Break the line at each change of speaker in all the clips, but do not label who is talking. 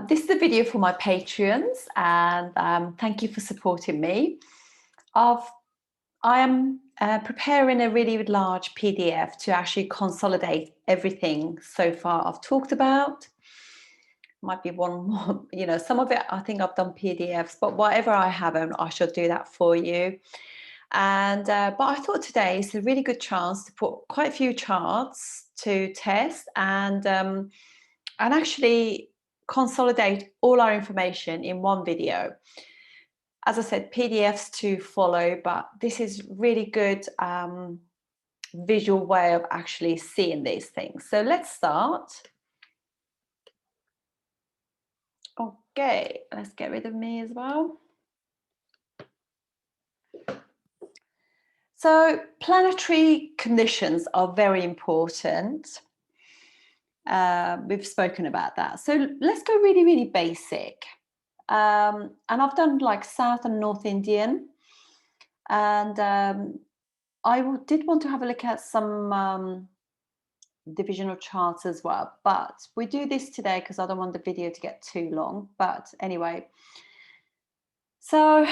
This is a video for my Patreons, and thank you for supporting me. I am preparing a really large PDF to actually consolidate everything so far I've talked about. Might be one more, some of it I think I've done PDFs, but whatever I haven't, I shall do that for you. And but I thought today is a really good chance to put quite a few charts to test and actually consolidate all our information in one video. As I said, PDFs to follow, but this is really good visual way of actually seeing these things. So let's start. Okay, let's get rid of me as well. So planetary conditions are very important. We've spoken about that. So let's go really basic. And I've done like South and North Indian. And I did want to have a look at some divisional charts as well. But we do this today because I don't want the video to get too long. But anyway, so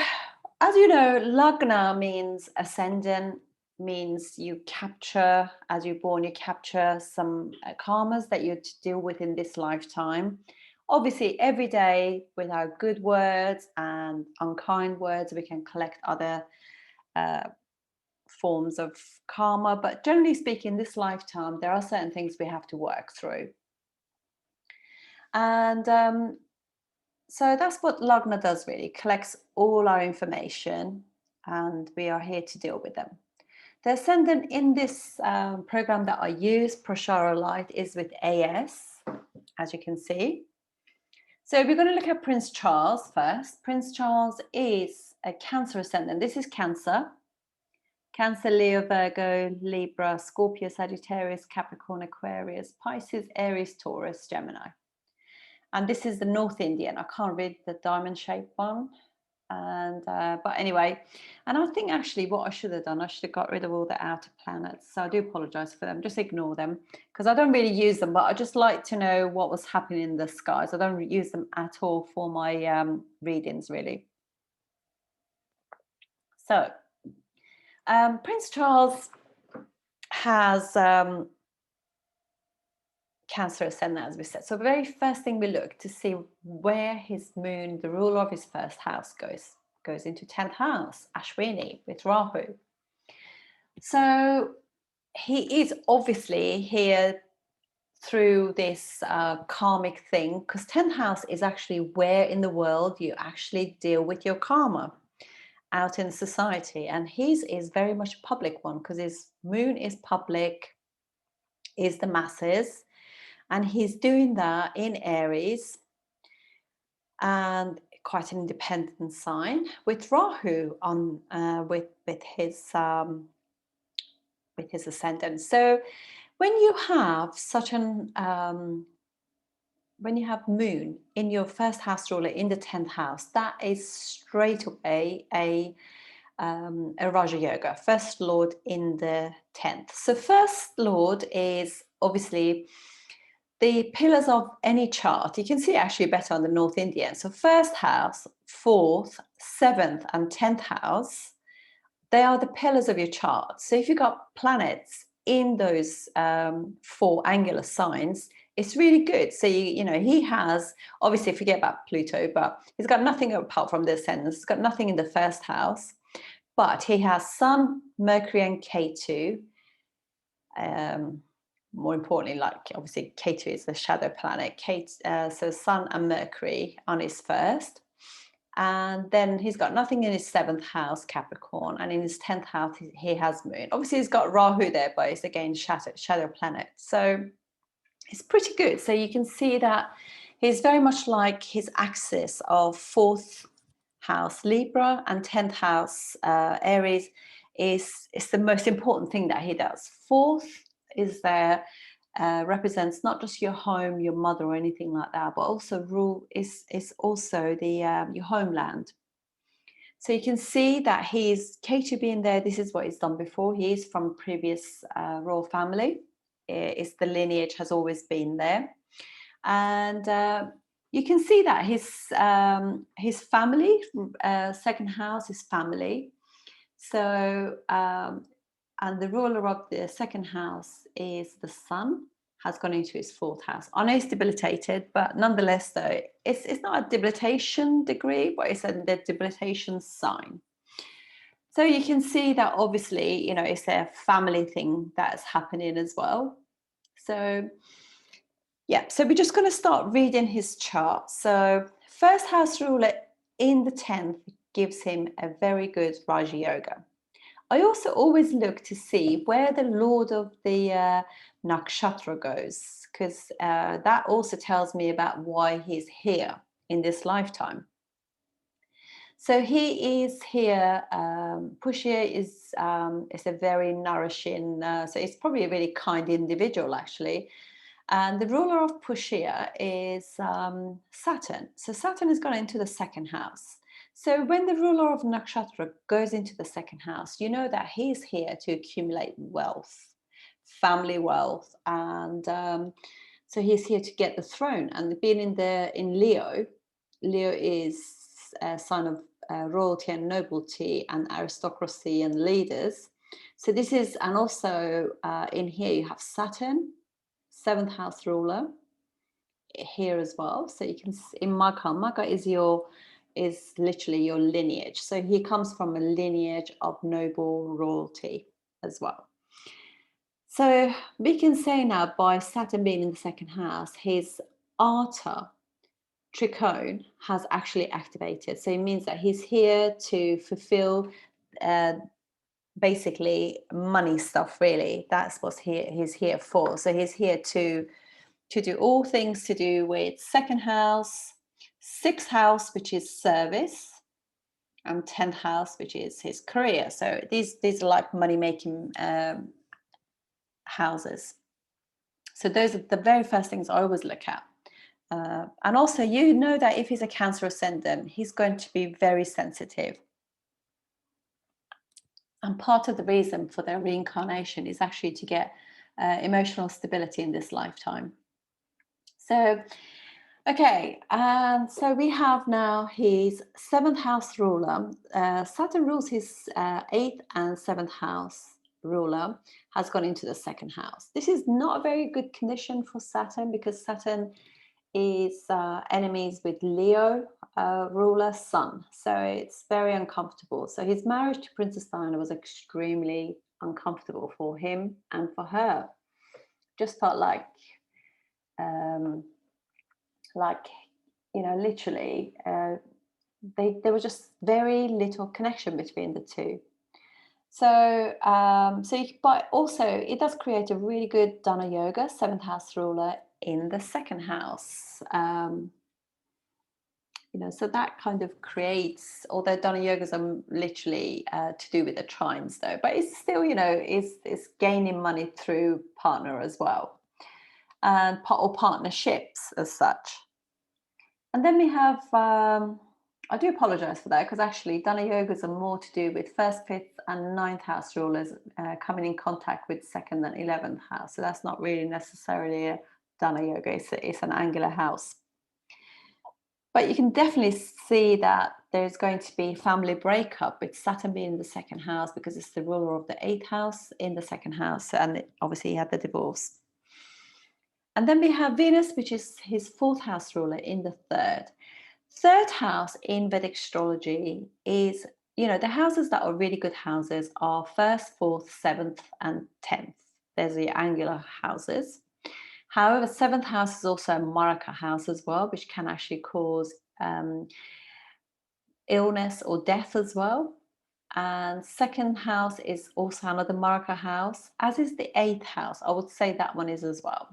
as you know, Lagna means ascendant, means you capture, as you're born, you capture some karmas that you deal with in this lifetime. Obviously, every day with our good words and unkind words, we can collect other forms of karma. But generally speaking, this lifetime, there are certain things we have to work through. And so that's what Lagna does really, collects all our information, and we are here to deal with them. The ascendant in this program that I use, Prashara Light, is with AS, as you can see. So we're going to look at Prince Charles first. Prince Charles is a Cancer ascendant. This is Cancer. Cancer, Leo, Virgo, Libra, Scorpio, Sagittarius, Capricorn, Aquarius, Pisces, Aries, Taurus, Gemini. And this is the North Indian. I can't read the diamond shaped one. And but anyway, and I think actually what I should have done, I should have got rid of all the outer planets. So I do apologize for them. Just ignore them because I don't really use them, but I just like to know what was happening in the skies. I don't use them at all for my readings, really. So Prince Charles has Cancer ascendant, as we said. So the very first thing we look to see where his moon, the ruler of his first house, goes into 10th house, Ashwini, with Rahu. So he is obviously here through this karmic thing, because 10th house is actually where in the world you actually deal with your karma out in society. And his is very much a public one because his moon is public, is the masses. And he's doing that in Aries, and quite an independent sign, with Rahu on with his ascendant. So when you have such an when you have moon in your first house ruler in the 10th house, that is straight away a Raja Yoga, first lord in the 10th. So first lord is obviously the pillars of any chart. You can see actually better on the North Indian. So first house, 4th, 7th and 10th house, they are the pillars of your chart. So if you've got planets in those 4 angular signs, it's really good. So you know, he has, obviously forget about Pluto, but he's got nothing apart from the ascendant. He's got nothing in the first house, but he has Sun, Mercury and Ketu. More importantly, like obviously Ketu is the shadow planet, so Sun and Mercury on his first, and then he's got nothing in his 7th house, Capricorn, and in his 10th house he has moon. Obviously he's got Rahu there, but it's again shadow planet, so it's pretty good. So you can see that he's very much like his axis of 4th house Libra and 10th house Aries is the most important thing that he does. 4th is there, represents not just your home, your mother or anything like that, but also rule is also the your homeland. So you can see that he's Ketu being there. This is what he's done before. He is from previous royal family. It's the lineage has always been there, and you can see that his family, second house is family. So, and the ruler of the second house is the sun, has gone into his fourth house. I know it's debilitated, but nonetheless, though, it's not a debilitation degree, but it's a debilitation sign. So you can see that obviously, it's a family thing that's happening as well. So, yeah, so we're just going to start reading his chart. So, first house ruler in the 10th gives him a very good Raja Yoga. I also always look to see where the Lord of the nakshatra goes, because that also tells me about why he's here in this lifetime. So he is here. Pushya is a very nourishing. So it's probably a really kind individual, actually. And the ruler of Pushya is Saturn. So Saturn has gone into the second house. So when the ruler of Nakshatra goes into the second house, you know that he's here to accumulate wealth, family wealth, and so he's here to get the throne. And being in Leo, Leo is a sign of royalty and nobility and aristocracy and leaders. So this is, and also in here you have Saturn, seventh house ruler here as well. So you can, in Magha is literally your lineage. So he comes from a lineage of noble royalty as well. So we can say now, by Saturn being in the second house, his Artha Trikone has actually activated. So it means that he's here to fulfill basically money stuff, really. That's what he's here for. So he's here to do all things to do with second house, sixth house, which is service, and 10th house, which is his career. So these are like money-making houses. So those are the very first things I always look at. And also, you know that if he's a Cancer ascendant, he's going to be very sensitive. And part of the reason for their reincarnation is actually to get emotional stability in this lifetime. So, okay, and so we have now his seventh house ruler. Saturn rules his eighth and seventh house ruler, has gone into the second house. This is not a very good condition for Saturn, because Saturn is enemies with Leo ruler Sun. So it's very uncomfortable. So his marriage to Princess Diana was extremely uncomfortable for him and for her. Just felt like literally there was just very little connection between the two. So but also it does create a really good Dana Yoga, seventh house ruler in the second house. So that kind of creates, although Dana Yogas are literally to do with the trines though, but it's still, it's gaining money through partner as well, and or partnerships as such. And then we have, I do apologize for that, because actually Dana Yogas are more to do with first, fifth and ninth house rulers coming in contact with second and 11th house. So that's not really necessarily a Dana Yoga, it's an angular house. But you can definitely see that there's going to be family breakup with Saturn being in the second house, because it's the ruler of the eighth house in the second house. And obviously he had the divorce. And then we have Venus, which is his fourth house ruler, in the third. Third house in Vedic astrology is, the houses that are really good houses are first, fourth, seventh, and 10th. There's the angular houses. However, seventh house is also a Maraka house as well, which can actually cause illness or death as well. And second house is also another Maraka house, as is the eighth house. I would say that one is as well.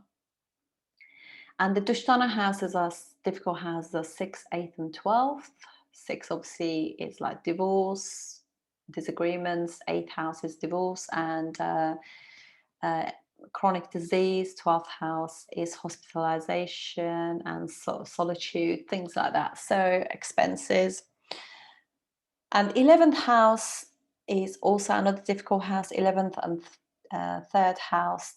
And the Dushtana houses are difficult houses are 6th, 8th, and 12th. 6 obviously is like divorce, disagreements. 8th house is divorce and chronic disease. 12th house is hospitalization and solitude, things like that. So expenses. And 11th house is also another difficult house. 11th and 3rd house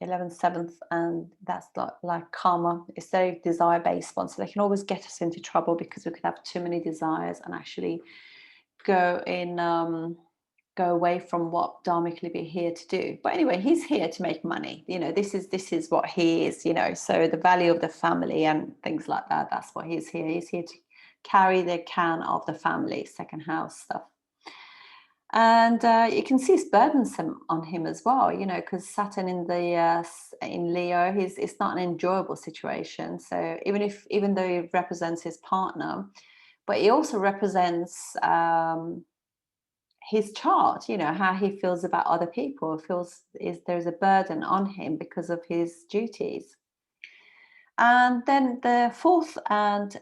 11th, 7th, and that's like karma. It's very desire based one, so they can always get us into trouble because we could have too many desires and actually go in go away from what dharmically we're here to do. But anyway, he's here to make money. This is what he is. So the value of the family and things like that. That's what he's here. He's here to carry the can of the family, second house stuff. And you can see it's burdensome on him as well, because Saturn in the in Leo, it's not an enjoyable situation. So even though he represents his partner, but he also represents his chart. How he feels about other people. There's a burden on him because of his duties. And then the fourth and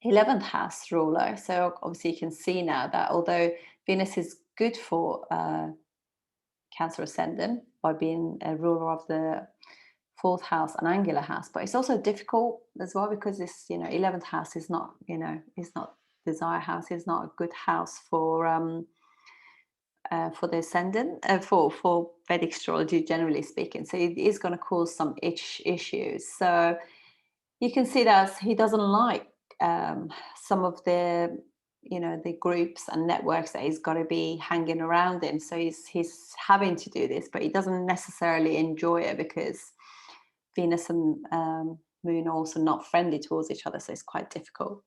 11th house ruler. So obviously you can see now that although Venus is good for Cancer ascendant by being a ruler of the fourth house and angular house, but it's also difficult as well because this 11th house is not is not desire house, is not a good house for the ascendant, for Vedic astrology generally speaking. So it is going to cause some issues. So you can see that he doesn't like some of the groups and networks that he's got to be hanging around in. So he's having to do this, but he doesn't necessarily enjoy it because Venus and Moon are also not friendly towards each other. So it's quite difficult.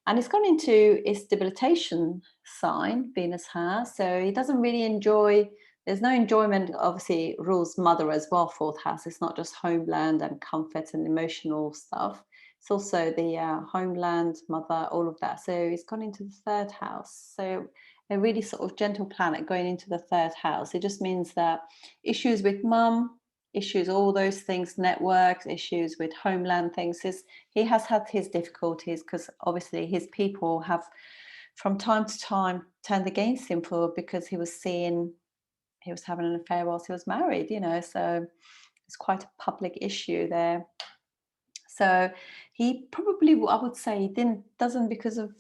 And it's gone into its debilitation sign, Venus has. So he doesn't really enjoy, there's no enjoyment, obviously, rules mother as well, fourth house. It's not just homeland and comfort and emotional stuff. It's also the homeland, mother, all of that. So it's gone into the third house. So a really sort of gentle planet going into the third house. It just means that issues with mum, issues, all those things, networks, issues with homeland things, he has had his difficulties because obviously his people have from time to time turned against him because he was having an affair whilst he was married, so it's quite a public issue there. So he probably, I would say, doesn't, because of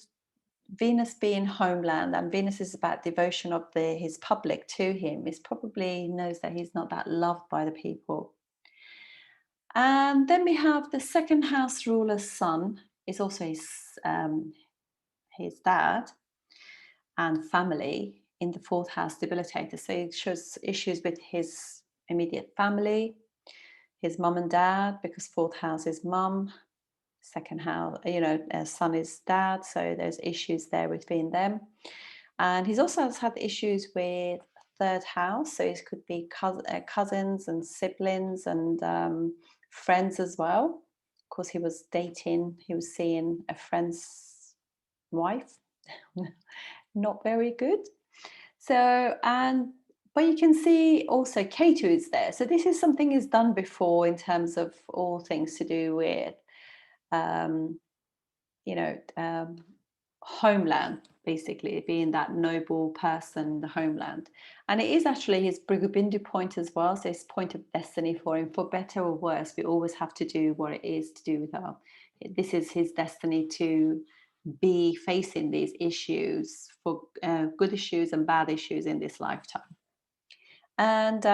Venus being homeland, and Venus is about devotion of his public to him, is probably knows that he's not that loved by the people. And then we have the second house ruler's son, is also his dad and family in the fourth house debilitator. So it shows issues with his immediate family, his mum and dad, because fourth house is mum, second house, son is dad. So there's issues there between them. And he's also had issues with third house. So it could be cousins and siblings and friends as well. Of course, he was seeing a friend's wife. Not very good. So, but you can see also K2 is there. So this is something he's done before in terms of all things to do with, um, homeland, basically being that noble person, the homeland. And it is actually his Brigabindu point as well. So it's point of destiny for him, for better or worse. We always have to do what it is to do with this is his destiny to be facing these issues, for good issues and bad issues in this lifetime. And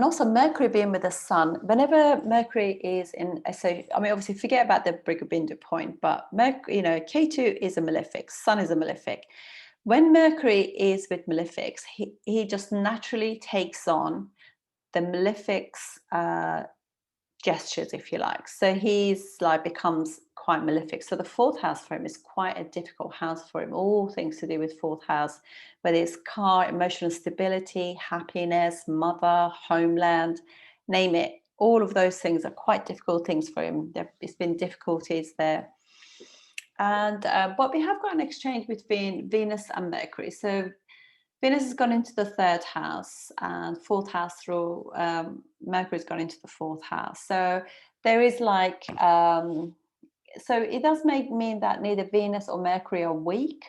also Mercury being with the sun, whenever Mercury is in, so I mean, obviously forget about the Brigabindu point, but Mercury, K2 is a malefic, sun is a malefic. When Mercury is with malefics, he just naturally takes on the malefic's gestures, if you like. So he's becomes quite malefic. So the fourth house for him is quite a difficult house for him. All things to do with fourth house, whether it's car, emotional stability, happiness, mother, homeland, name it. All of those things are quite difficult things for him. There's been difficulties there. And but we have got an exchange between Venus and Mercury. So Venus has gone into the third house, and fourth house through Mercury's gone into the fourth house. So there is so it does mean that neither Venus or Mercury are weak,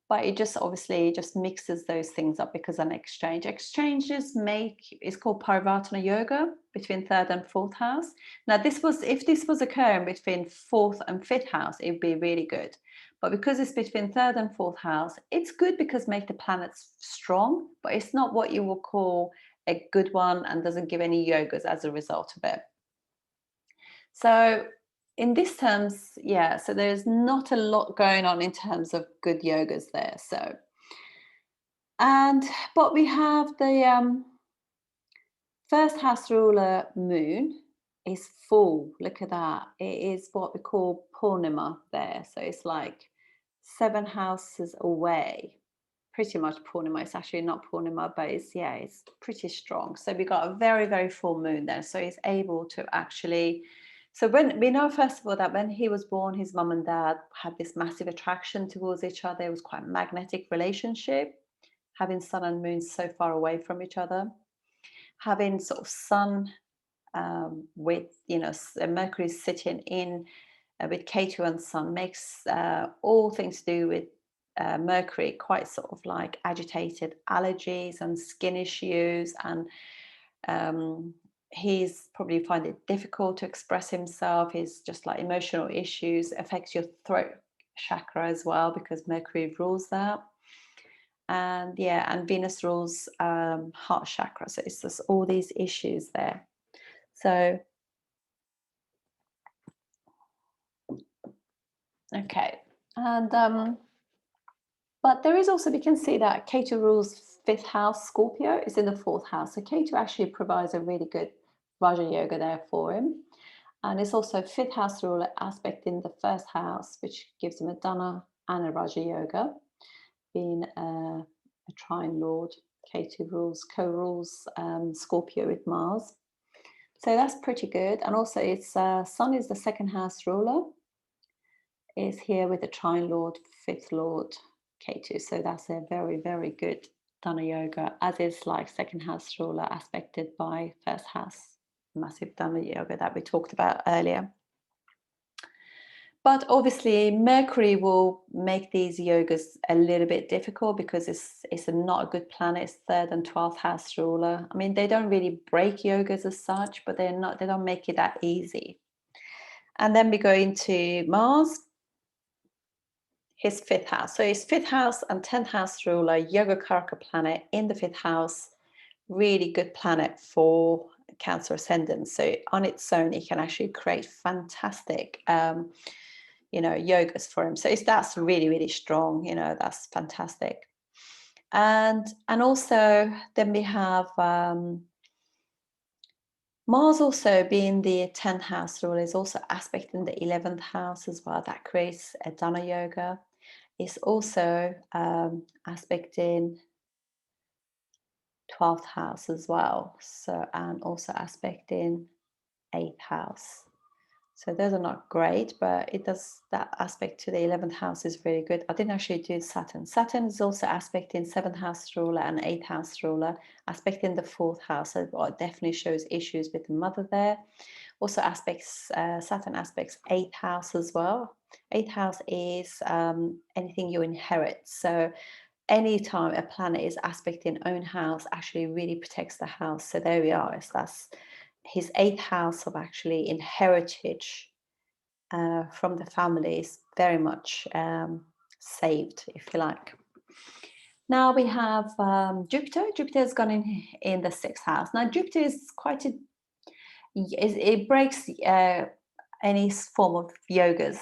but it just obviously just mixes those things up because an exchanges it's called Parivartana yoga between third and fourth house. Now if this was occurring between fourth and fifth house, it would be really good. But because it's between third and fourth house, it's good because make the planets strong, but it's not what you will call a good one and doesn't give any yogas as a result of it. So in this terms, yeah, so there's not a lot going on in terms of good yogas there. So, and but we have the first house ruler moon is full. Look at that. It is what we call Purnima there. So it's like 7 houses away. Pretty much Purnima. It's actually not Purnima, but it's pretty strong. So we got a very, very full moon there. So he's able to actually. So when we know, first of all, that when he was born, his mum and dad had this massive attraction towards each other. It was quite a magnetic relationship, having sun and moon so far away from each other. Having sort of sun with, Mercury sitting in with Ketu and sun makes all things to do with Mercury quite sort of like agitated allergies and skin issues, and he's probably find it difficult to express himself. He's just like emotional issues, affects your throat chakra as well because Mercury rules that. And and Venus rules heart chakra. So it's just all these issues there. So, okay. And but there is also, we can see that Ketu rules 5th house. Scorpio is in the 4th house. So Ketu actually provides a really good Raja Yoga there for him. And it's also 5th house ruler aspect in the 1st house, which gives him a Dana and a Raja Yoga, being a trine lord. Ketu co-rules Scorpio with Mars. So that's pretty good. And also it's Sun is the 2nd house ruler, is here with the trine lord, 5th lord, Ketu. So that's a very, very good Dana Yoga, as is like 2nd house ruler aspected by 1st house, massive Dana Yoga that we talked about earlier. But obviously Mercury will make these yogas a little bit difficult because it's not a good planet. It's 3rd and 12th house ruler. I mean, they don't really break yogas as such, but they don't make it that easy. And then we go into Mars, his 5th house. So his 5th house and 10th house ruler, Yoga Karaka planet in the 5th house, really good planet for Cancer ascendant. So on its own, it can actually create fantastic yogas for him. So that's really, really strong. That's fantastic. And also then we have Mars also being the 10th house ruler is also aspecting the 11th house as well. That creates a Dana Yoga. It's also aspecting 12th house as well. So, and also aspecting 8th house. So those are not great, but it does, that aspect to the 11th house is really good. I didn't actually do Saturn. Saturn is also aspecting 7th house ruler and 8th house ruler, aspecting the 4th house. So it definitely shows issues with the mother there. Also aspects, Saturn aspects 8th house as well. 8th house is anything you inherit. So anytime a planet is aspecting own house actually really protects the house. So there we are. So that's his 8th house of actually inheritage from the family is very much saved, if you like. Now we have Jupiter. Jupiter has gone in the 6th house. Now Jupiter is quite it breaks any form of yogas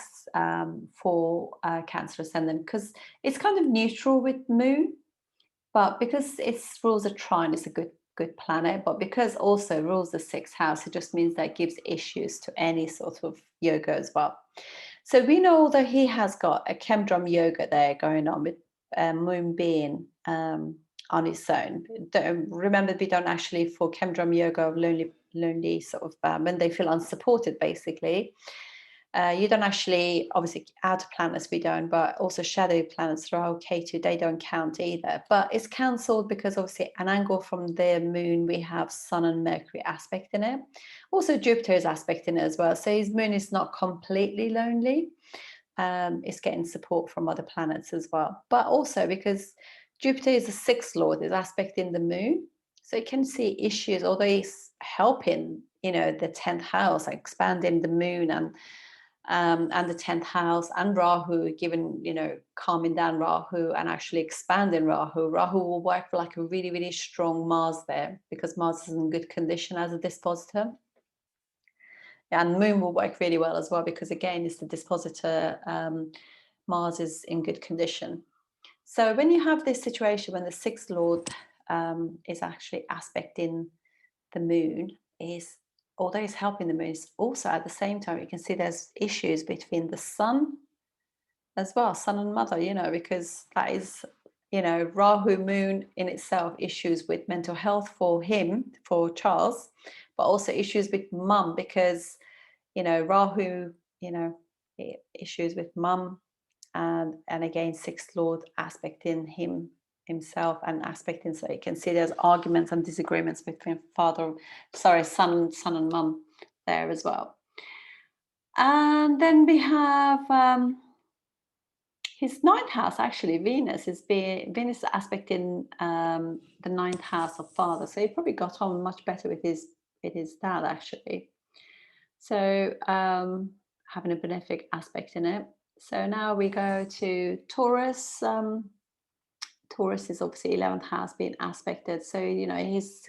for Cancer ascendant because it's kind of neutral with Moon, but because it rules a trine, it's a good planet. But because also rules the 6th house, it just means that it gives issues to any sort of yoga as well. So we know that he has got a Chemdram yoga there going on with Moon being on its own. Remember, we don't actually, for Chemdram yoga of lonely sort of when they feel unsupported, basically. You don't actually, obviously, outer planets we don't, but also shadow planets, Rahu, Ketu, they don't count either. But it's cancelled because obviously an angle from the moon, we have Sun and Mercury aspect in it. Also Jupiter is aspect in it as well. So his moon is not completely lonely. It's getting support from other planets as well. But also because Jupiter is the 6th lord, is aspecting the moon. So you can see issues, although he's helping, the 10th house, expanding the moon and and the 10th house, and Rahu, given, you know, calming down Rahu and actually expanding Rahu. Rahu will work for like a really, really strong Mars there, because Mars is in good condition as a dispositor. And Moon will work really well as well, because again, it's the dispositor. Mars is in good condition. So when you have this situation when the sixth lord is actually aspecting the moon, is, although it's helping the moon, it's also at the same time you can see there's issues between the sun as well, sun and mother, you know, because that is, you know, Rahu moon in itself, issues with mental health for him, for Charles, but also issues with mum, because, you know, Rahu, you know, issues with mum, and again, sixth lord aspecting himself and aspecting, so you can see there's arguments and disagreements between son and mum there as well. And then we have his ninth house, actually Venus is aspecting the ninth house of father, so he probably got on much better with his dad actually. So having a benefic aspect in it. So now we go to Taurus. Taurus is obviously 11th house being aspected. So, you know, he's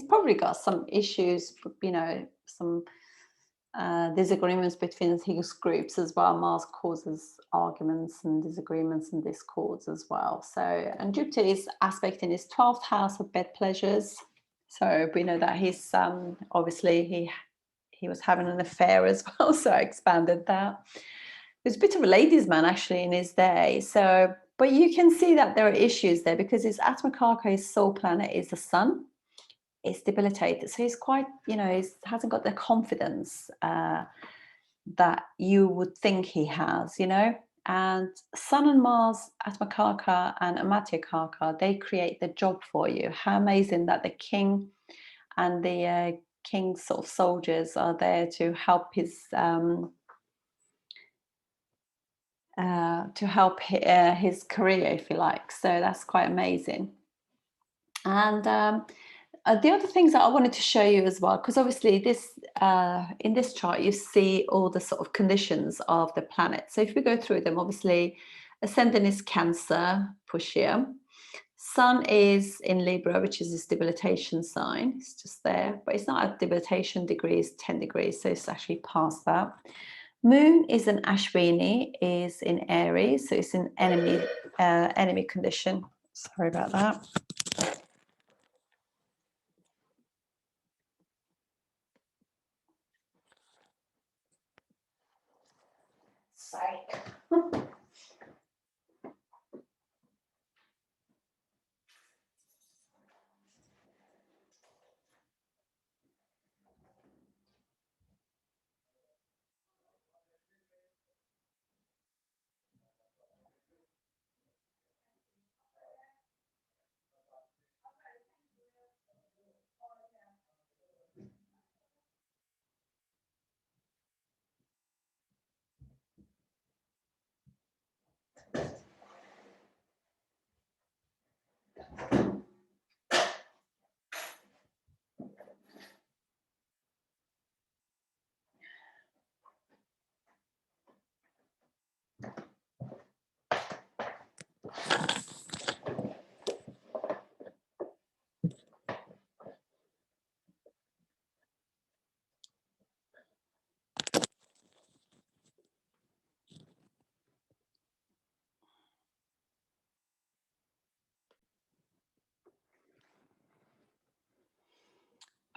probably got some issues, you know, some disagreements between his groups as well. Mars causes arguments and disagreements and discords as well. So, and Jupiter is aspecting his 12th house of bed pleasures. So we know that he's obviously he was having an affair as well, so I expanded that. He was a bit of a ladies' man actually in his day. So, but you can see that there are issues there, because his Atmakarka, his soul planet, is the sun. It's debilitated, so he's quite, you know, he hasn't got the confidence that you would think he has, you know. And Sun and Mars, Atmakarka and Amatyakarka, they create the job for you. How amazing that the king and the king's sort of soldiers are there to help his his career, if you like. So that's quite amazing. And the other things that I wanted to show you as well, because obviously this in this chart you see all the sort of conditions of the planet. So if we go through them, obviously ascendant is Cancer, Pushya. Sun is in Libra, which is this debilitation sign. It's just there, but it's not at debilitation degrees, 10 degrees, so it's actually past that. Moon is in Ashwini, is in Aries, so it's in enemy condition. Sorry about that. Sorry.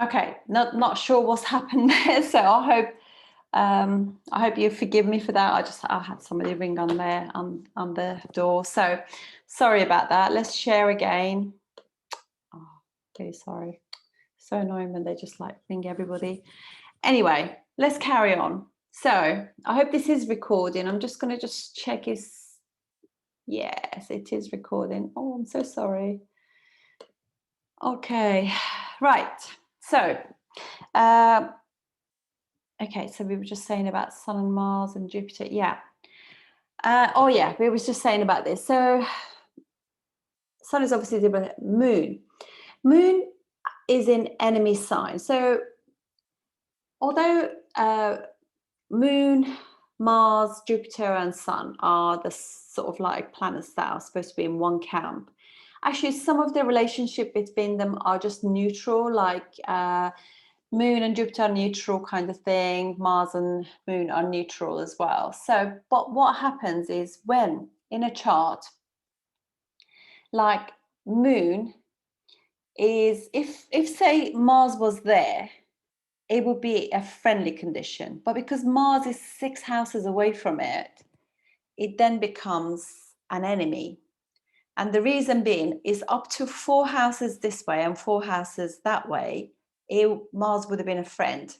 Okay, not sure what's happened there, so I hope you forgive me for that. I had somebody ring on there on the door, so sorry about that. Let's share again. Oh, really sorry. So annoying when they just like ring everybody. Anyway, let's carry on. So I hope this is recording. I'm just going to just check yes, it is recording. Oh, I'm so sorry. Okay, right. So, okay, so we were just saying about Sun and Mars and Jupiter. Yeah. Oh, yeah, we were just saying about this. So, Sun is obviously the Moon. Moon is in enemy sign. So, although Moon, Mars, Jupiter, and Sun are the sort of like planets that are supposed to be in one camp. Actually, some of the relationship between them are just neutral, like Moon and Jupiter are neutral kind of thing. Mars and Moon are neutral as well. So, but what happens is when in a chart, like Moon is, if say Mars was there, it would be a friendly condition. But because Mars is 6 houses away from it, it then becomes an enemy. And the reason being is up to 4 houses this way and 4 houses that way, Mars would have been a friend.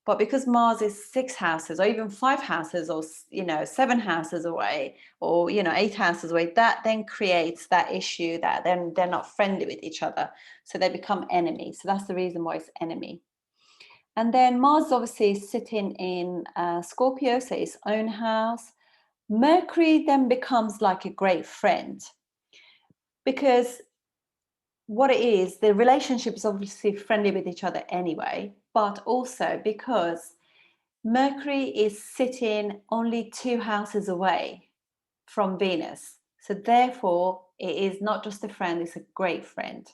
But because Mars is 6 houses or even 5 houses or 7 houses away or 8 houses away, that then creates that issue that then they're not friendly with each other. So they become enemies. So that's the reason why it's enemy. And then Mars obviously is sitting in Scorpio, so its own house. Mercury then becomes like a great friend because what it is, the relationship is obviously friendly with each other anyway, but also because Mercury is sitting only 2 houses away from Venus. So therefore, it is not just a friend, it's a great friend.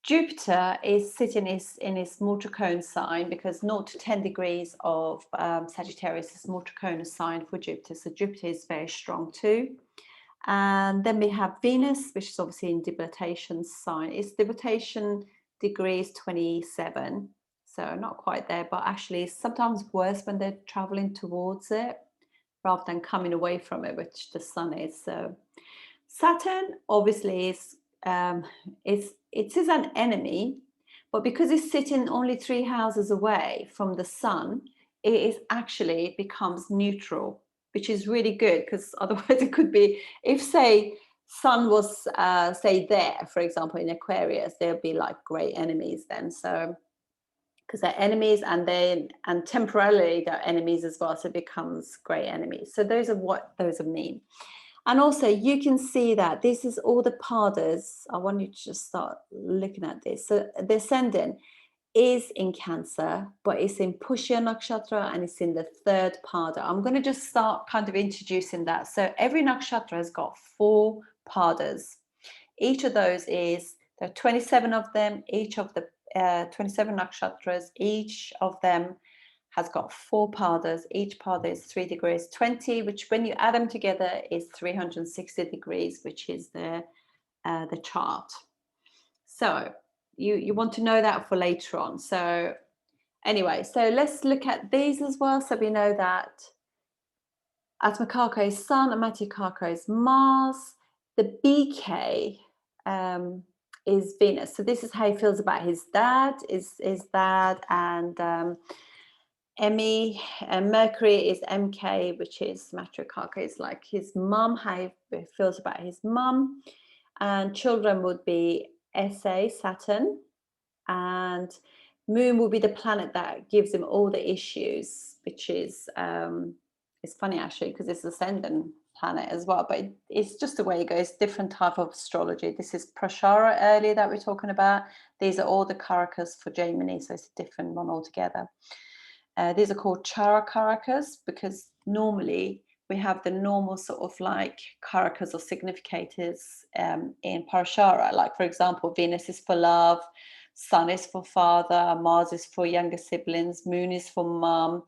Jupiter is sitting in his mortal cone sign because 0 to 10 degrees of Sagittarius is mortal cone sign for Jupiter. So Jupiter is very strong too. And then we have Venus, which is obviously in debilitation sign. Its debilitation degree is 27. So not quite there, but actually it's sometimes worse when they're traveling towards it rather than coming away from it, which the sun is. So Saturn obviously is it is an enemy, but because it's sitting only 3 houses away from the sun, it is actually becomes neutral, which is really good because otherwise it could be, if say sun was say there, for example, in Aquarius, they'll be like great enemies then. So because they're enemies and temporarily they're enemies as well, so it becomes great enemies. So those are what those mean. And also you can see that this is all the padas. I want you to just start looking at this. So the ascendant is in Cancer, but it's in Pushya Nakshatra and it's in the 3rd pada. I'm going to just start kind of introducing that. So every nakshatra has got 4 padas. Each of those there are 27 of them. Each of the 27 nakshatras, each of them has got 4 padas. Each pada is 3 degrees 20, which when you add them together is 360 degrees, which is the chart. So you want to know that for later on. So anyway, so let's look at these as well. So we know that Atmakaka is Sun, Amatyakaka is Mars. The BK is Venus. So this is how he feels about his dad, his dad, and Emmy, and Mercury is MK, which is Matriarchaka, is like his mum, how he feels about his mum. And children would be SA, Saturn, and Moon will be the planet that gives him all the issues, which is, it's funny actually, because it's ascendant planet as well, but it's just the way it goes, different type of astrology. This is Prashara earlier that we're talking about. These are all the Karakas for Gemini, so it's a different one altogether. These are called Chara Karakas because normally we have the normal sort of like Karakas or significators in Parashara. Like, for example, Venus is for love, Sun is for father, Mars is for younger siblings, Moon is for mum,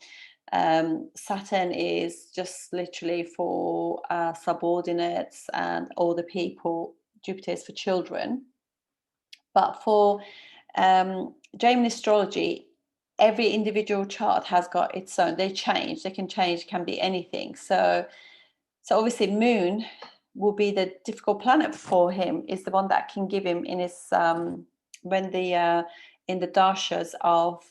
Saturn is just literally for subordinates and older people, Jupiter is for children. But for Gemini astrology, every individual chart has got its own. They can change, can be anything. So obviously Moon will be the difficult planet for him, is the one that can give him in his when the in the dashas of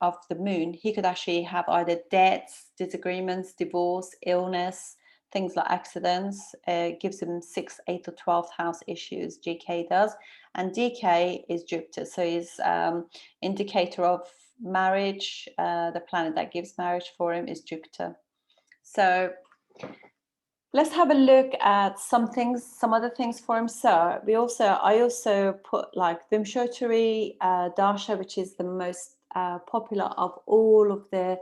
of the Moon, he could actually have either debts, disagreements, divorce, illness, things like accidents. Gives him 6th, 8th or 12th house issues, GK does. And DK is Jupiter, so he's indicator of marriage. The planet that gives marriage for him is Jupiter. So let's have a look at some other things for him. So I also put like Vimshotari Dasha, which is the most popular of all of the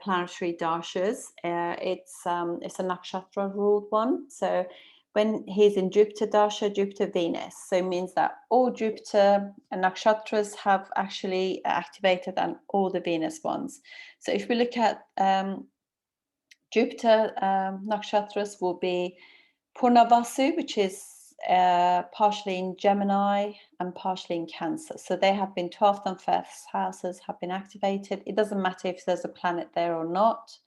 planetary dashas. It's a nakshatra ruled one. So when he's in Jupiter dasha, Jupiter Venus, so it means that all Jupiter and nakshatras have actually activated, and all the Venus ones. So if we look at Jupiter nakshatras, will be Purnavasu, which is partially in Gemini and partially in Cancer. So they have been 12th and 1st houses have been activated. It doesn't matter if there's a planet there or not.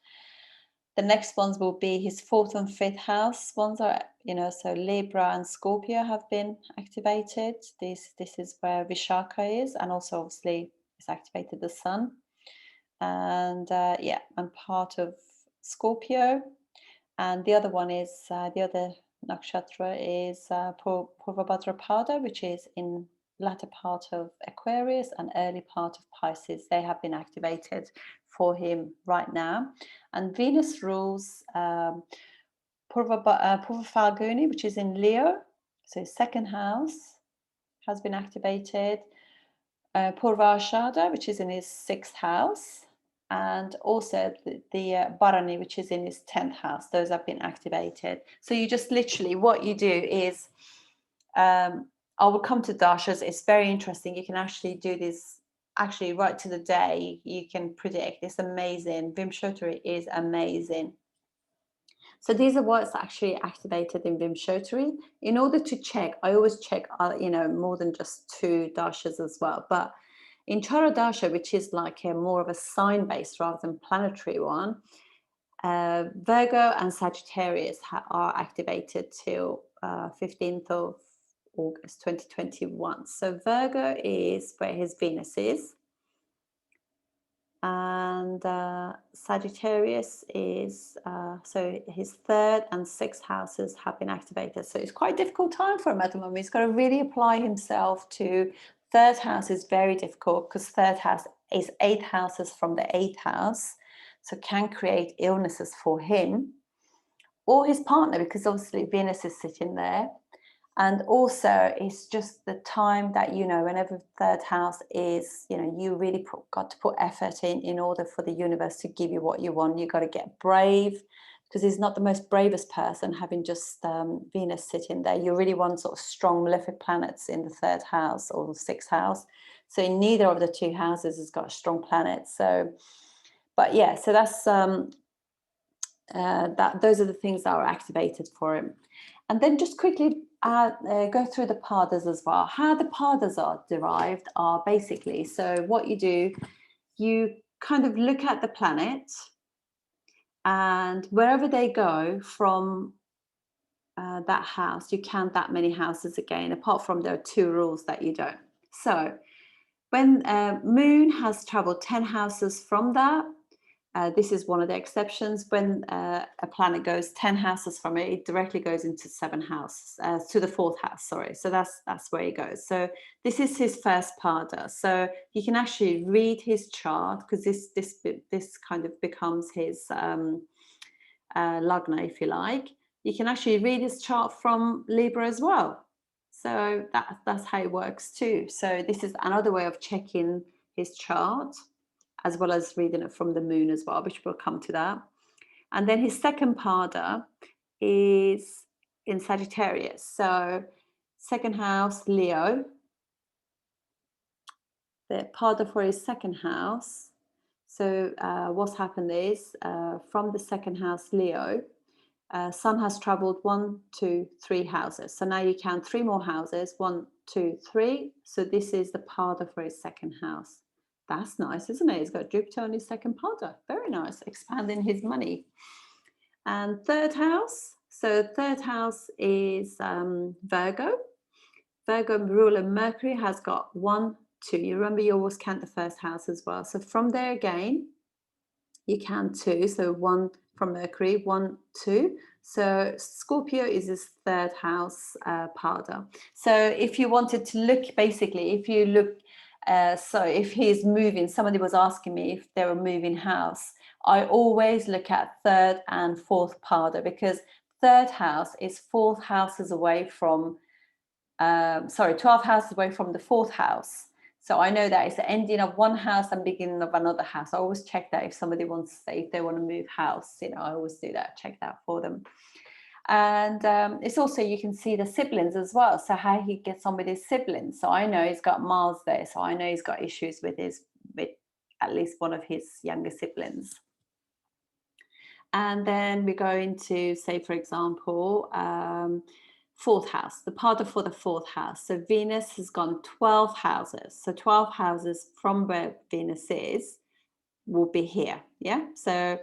The next ones will be his 4th and 5th house. Ones are, so Libra and Scorpio have been activated. This is where Vishaka is, and also obviously it's activated the Sun. And and part of Scorpio. And the other one is the other nakshatra is Purvabhadrapada, which is in latter part of Aquarius and early part of Pisces. They have been activated for him right now. And Venus rules Purva Phalguni, which is in Leo. So second house has been activated. Purva Ashada, which is in his 6th house. And also the Bharani, which is in his 10th house. Those have been activated. So you just literally, what you do is, I will come to dashas. It's very interesting. You can actually do this actually right to the day. You can predict. It's amazing. Vimshottari is amazing. So these are what's actually activated in Vimshottari. In order to check, I always check, more than just 2 dashas as well. But in Chara Dasha, which is like a more of a sign-based rather than planetary one, Virgo and Sagittarius are activated till 15th of August 2021. So Virgo is where his Venus is. And Sagittarius is, so his 3rd and 6th houses have been activated. So it's quite a difficult time for him at the moment. He's got to really apply himself to 3rd house. Is very difficult because 3rd house is 8 houses from the 8th house. So can create illnesses for him or his partner, because obviously Venus is sitting there. And also it's just the time that, whenever 3rd house is, you really got to put effort in order for the universe to give you what you want. You got to get brave, because he's not the most bravest person having just Venus sitting there. You really want sort of strong malefic planets in the 3rd house or the 6th house. So in neither of the 2 houses has got a strong planet. So, but yeah, so that's those are the things that are activated for him. And then just quickly go through the padas as well. How the padas are derived are basically, so what you do, you kind of look at the planet, and wherever they go from that house, you count that many houses again, apart from there are 2 rules that you don't. So when moon has traveled 10 houses from that, this is one of the exceptions. When a planet goes 10 houses from it, it directly goes into 7 houses, to the 4th house, sorry. So that's where he goes. So this is his first pada. So you can actually read his chart, because this kind of becomes his lagna, if you like. You can actually read his chart from Libra as well. So that's how it works too. So this is another way of checking his chart, as well as reading it from the moon as well, which we'll come to that. And then his second pada is in Sagittarius. So 2nd house, Leo. The pada for his 2nd house. So what's happened is from the 2nd house, Leo, Sun has traveled 1, 2, 3 houses. So now you count 3 more houses, 1, 2, 3. So this is the pada for his 2nd house. That's nice, isn't it? He's got Jupiter on his 2nd pada. Very nice, expanding his money. And 3rd house. So 3rd house is Virgo. Virgo ruler Mercury has got 1, 2. You remember, you always count the 1st house as well. So from there again, you count 2. So 1 from Mercury, 1, 2. So Scorpio is his 3rd house pada. So if you wanted to look, basically, if you look, so if he's moving, somebody was asking me if they were moving house, I always look at 3rd and 4th pada, because 3rd house is 4th houses away from, 12 houses away from the 4th house. So I know that it's the ending of one house and beginning of another house. I always check that if somebody wants to say, if they want to move house, you know, I always do that, check that for them. And it's also, you can see the siblings as well. So how he gets on with his siblings. So I know he's got Mars there. So I know he's got issues with at least one of his younger siblings. And then we go into, say, for example, fourth house, the part for the fourth house. So Venus has gone 12 houses. So 12 houses from where Venus is will be here. Yeah. So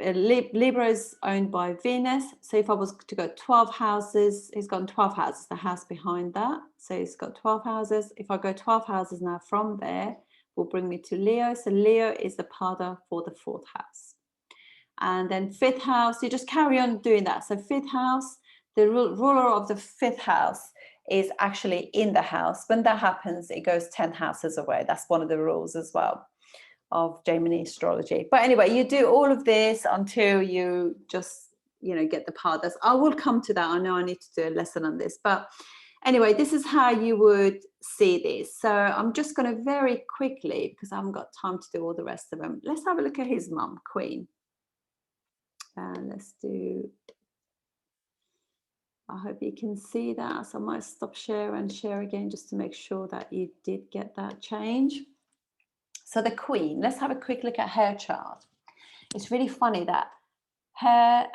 Libra is owned by Venus. So if I was to go 12 houses, he's got 12 houses, the house behind that. So he's got 12 houses. If I go 12 houses now from there, will bring me to Leo. So Leo is the pada for the fourth house. And then fifth house, you just carry on doing that. So fifth house, the ruler of the fifth house is actually in the house. When that happens, it goes 10 houses away. That's one of the rules as well of Gemini astrology. But anyway, you do all of this until you just, you know, get the padas. I will come to that. I know I need to do a lesson on this, but anyway, this is how you would see this. So I'm just going to very quickly, because I haven't got time to do all the rest of them. Let's have a look at his mum, Queen. And let's do, I hope you can see that. So I might stop share and share again just to make sure that you did get that change. So the Queen, let's have a quick look at her chart. It's really funny that her,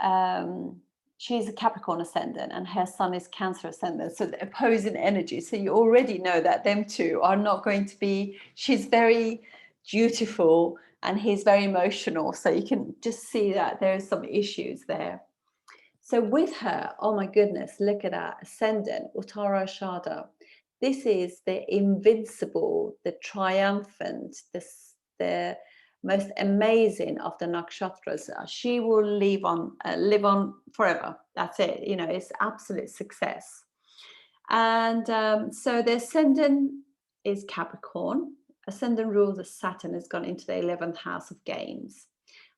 she's a Capricorn ascendant and her sun is Cancer ascendant. So the opposing energy. So you already know that them two are not going to be, she's very dutiful and he's very emotional. So you can just see that there's some issues there. So with her, oh my goodness, look at that, ascendant, Uttara Shada. This is the invincible, the triumphant, the most amazing of the nakshatras. She will live on forever. That's it. You know, it's absolute success. And so the ascendant is Capricorn. Ascendant rules of Saturn has gone into the 11th house of gains.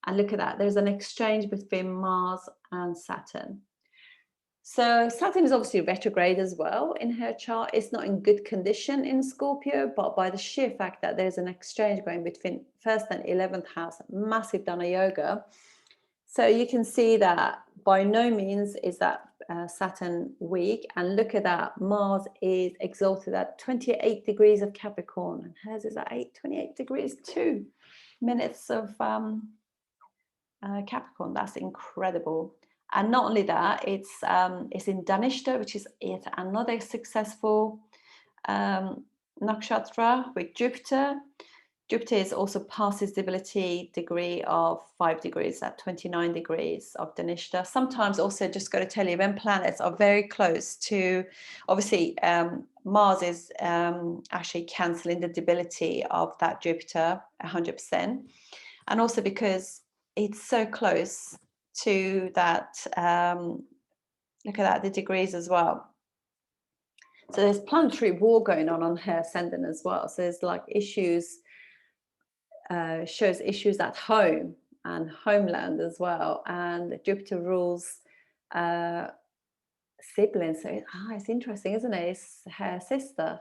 And look at that. There's an exchange between Mars and Saturn. So Saturn is obviously retrograde as well in her chart. It's not in good condition in Scorpio, but by the sheer fact that there's an exchange going between 1st and 11th house, massive Dana Yoga. So you can see that by no means is that Saturn weak. And look at that, Mars is exalted at 28 degrees of Capricorn. And hers is at 28 degrees, 2 minutes of Capricorn. That's incredible. And not only that, it's in Dhanishta, which is yet another successful nakshatra with Jupiter. Jupiter is also past his stability degree of 5 degrees at 29 degrees of Dhanishta. Sometimes also just got to tell you, when planets are very close to, obviously Mars is actually cancelling the debility of that Jupiter 100%. And also because it's so close to that, look at that, the degrees as well. So there's planetary war going on her ascendant as well. So there's like issues, shows issues at home and homeland as well. And Jupiter rules siblings. So it's interesting, isn't it? It's her sister.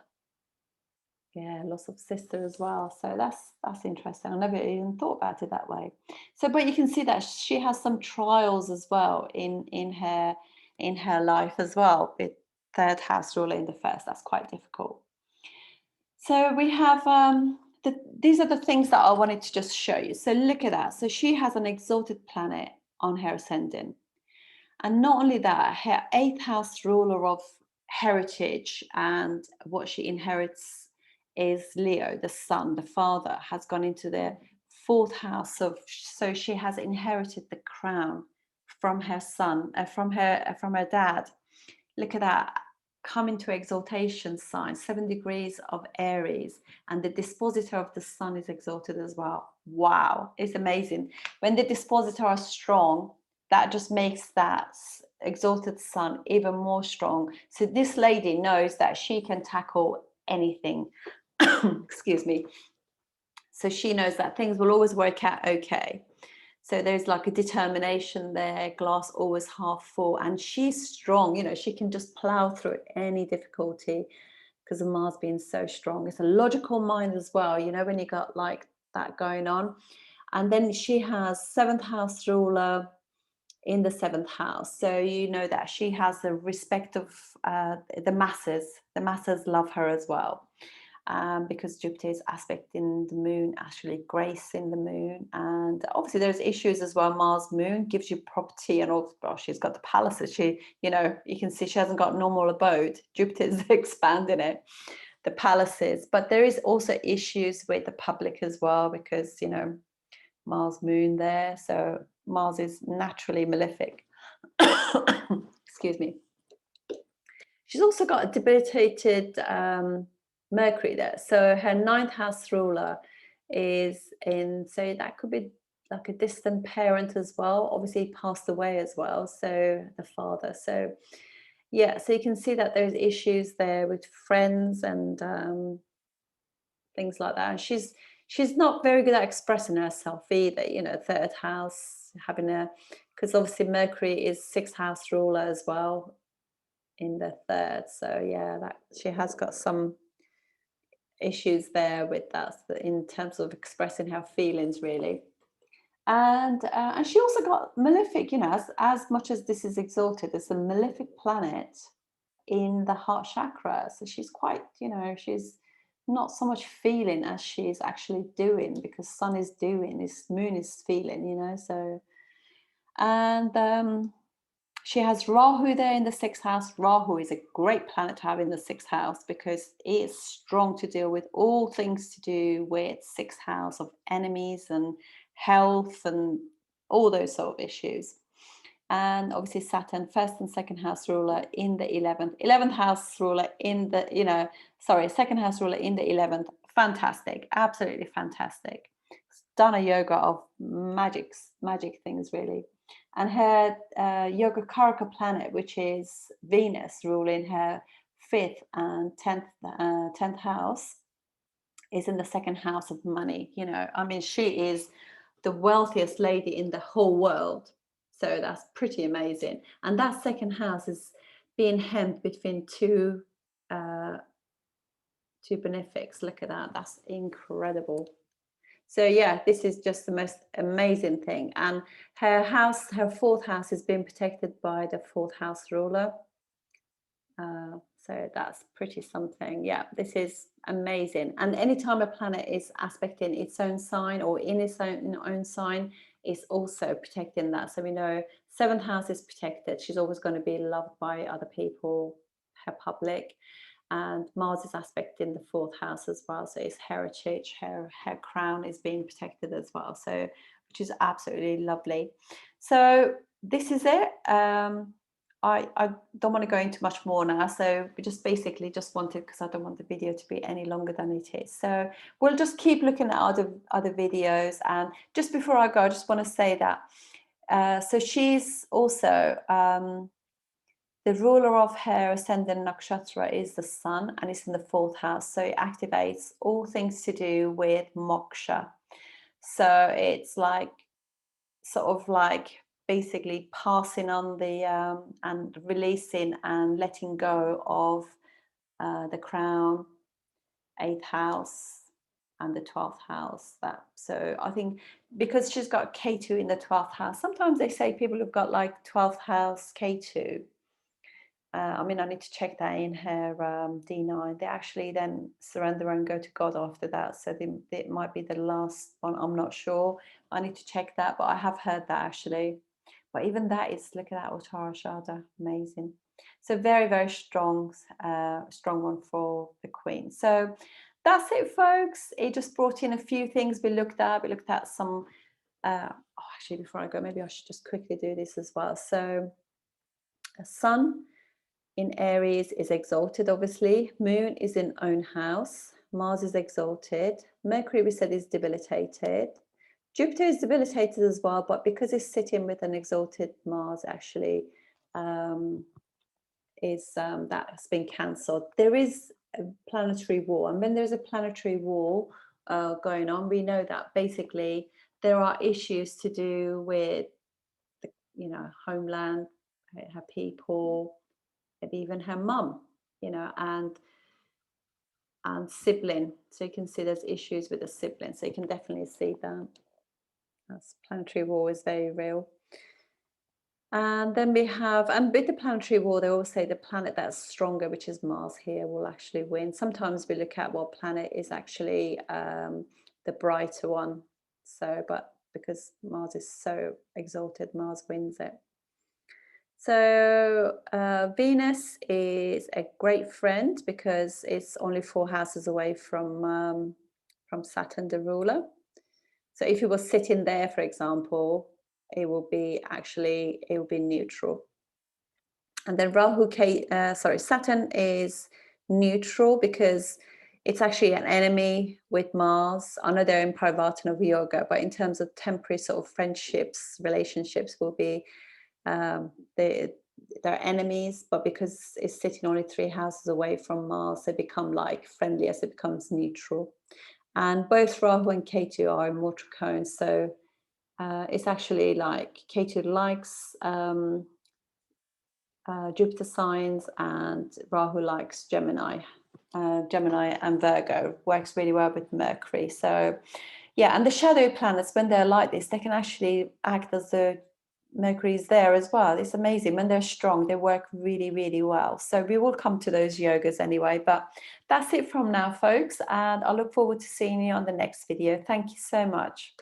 Yeah, loss of sister as well. So that's interesting. I never even thought about it that way. So, but you can see that she has some trials as well in her life as well, with third house ruler in the first. That's quite difficult. So we have these are the things that I wanted to just show you. So look at that. So she has an exalted planet on her ascendant. And not only that, her 8th house ruler of heritage and what she inherits is Leo, the son, the father, has gone into the 4th house of, so she has inherited the crown from her son, from her dad. Look at that, come into exaltation sign, 7 degrees of Aries, and the dispositor of the sun is exalted as well. Wow, it's amazing. When the dispositor are strong, that just makes that exalted sun even more strong. So this lady knows that she can tackle anything. Excuse me. So she knows that things will always work out okay. So there's like a determination there, glass always half full, and she's strong, you know, she can just plow through any difficulty because of Mars being so strong. It's a logical mind as well, you know, when you got like that going on. And then she has seventh house ruler in the seventh house. So you know that she has the respect of the masses. The masses love her as well. Because Jupiter is aspecting the moon, actually gracing the moon. And obviously there's issues as well. Mars moon gives you property and all. Well, she's got the palaces. She, you know, you can see she hasn't got normal abode. Jupiter's expanding it, the palaces. But there is also issues with the public as well, because, you know, Mars moon there. So Mars is naturally malefic. Excuse me. She's also got a debilitated Mercury there. So her ninth house ruler is in, so that could be like a distant parent as well. Obviously, he passed away as well. So the father. So yeah, so you can see that there's issues there with friends and things like that. And she's not very good at expressing herself either. You know, third house having a, because obviously Mercury is sixth house ruler as well in the third. So yeah, that she has got some issues there with that in terms of expressing her feelings really. And she also got malefic, you know, as much as this is exalted, there's a malefic planet in the heart chakra. So she's quite, you know, she's not so much feeling as she's actually doing, because sun is doing, this moon is feeling, you know. So and she has Rahu there in the sixth house. Rahu is a great planet to have in the sixth house because it is strong to deal with all things to do with sixth house of enemies and health and all those sort of issues. And obviously Saturn, first and second house ruler in the 11th house ruler in the, you know, sorry, second house ruler in the 11th. Fantastic, absolutely fantastic. Done a yoga of magic things really. And her yoga karaka planet, which is Venus, ruling her fifth and 10th house, is in the second house of money. You know, I mean, she is the wealthiest lady in the whole world. So that's pretty amazing. And that second house is being hemmed between two benefics. Look at that. That's incredible. So yeah, this is just the most amazing thing. And her house, her fourth house, is being protected by the fourth house ruler. So that's pretty something. Yeah, this is amazing. And anytime a planet is aspecting its own sign or in its own sign, it's also protecting that. So we know seventh house is protected. She's always going to be loved by other people, her public. And Mars is aspecting the fourth house as well. So it's heritage, her crown is being protected as well. So, which is absolutely lovely. So this is it. I don't want to go into much more now. So we just basically just wanted, because I don't want the video to be any longer than it is. So we'll just keep looking at other videos. And just before I go, I just want to say that, so she's also, the ruler of her ascendant nakshatra is the sun, and it's in the fourth house. So it activates all things to do with moksha. So it's like, sort of like basically passing on the and releasing and letting go of the crown, eighth house, and the 12th house. That, so I think because she's got K2 in the 12th house, sometimes they say people have got like 12th house K2. I mean, I need to check that in her D9. They actually then surrender and go to God after that. So it might be the last one. I'm not sure. I need to check that, but I have heard that actually. But even that is, look at that, Uttara Shada, amazing. So very, very strong, strong one for the Queen. So that's it, folks. It just brought in a few things we looked at. We looked at some, actually, before I go, maybe I should just quickly do this as well. So a sun in Aries is exalted, obviously. Moon is in own house. Mars is exalted. Mercury, we said, is debilitated. Jupiter is debilitated as well, but because it's sitting with an exalted Mars, actually, that has been cancelled. There is a planetary war, and when there's a planetary war going on, we know that basically there are issues to do with, you know, homeland, her people, maybe even her mum, you know, and and sibling. So you can see there's issues with the sibling. So you can definitely see that. That's planetary war is very real. And then we have, and with the planetary war, they always say the planet that's stronger, which is Mars here, will actually win. Sometimes we look at what planet is actually the brighter one. So, but because Mars is so exalted, Mars wins it. So Venus is a great friend because it's only 4 houses away from Saturn, the ruler. So if you were sitting there, for example, it will be neutral. And then Saturn is neutral because it's actually an enemy with Mars. I know they're in Parvatana of yoga, but in terms of temporary sort of friendships, relationships will be they're enemies, but because it's sitting only 3 houses away from Mars, they become like friendly as it becomes neutral. And both Rahu and Ketu are in mortal cones, so it's actually like Ketu likes Jupiter signs, and Rahu likes Gemini. Gemini and Virgo works really well with Mercury. So, yeah, and the shadow planets, when they're like this, they can actually act as the Mercury is there as well. It's amazing. When they're strong, they work really, really well. So we will come to those yogas anyway. But that's it from now, folks. And I look forward to seeing you on the next video. Thank you so much.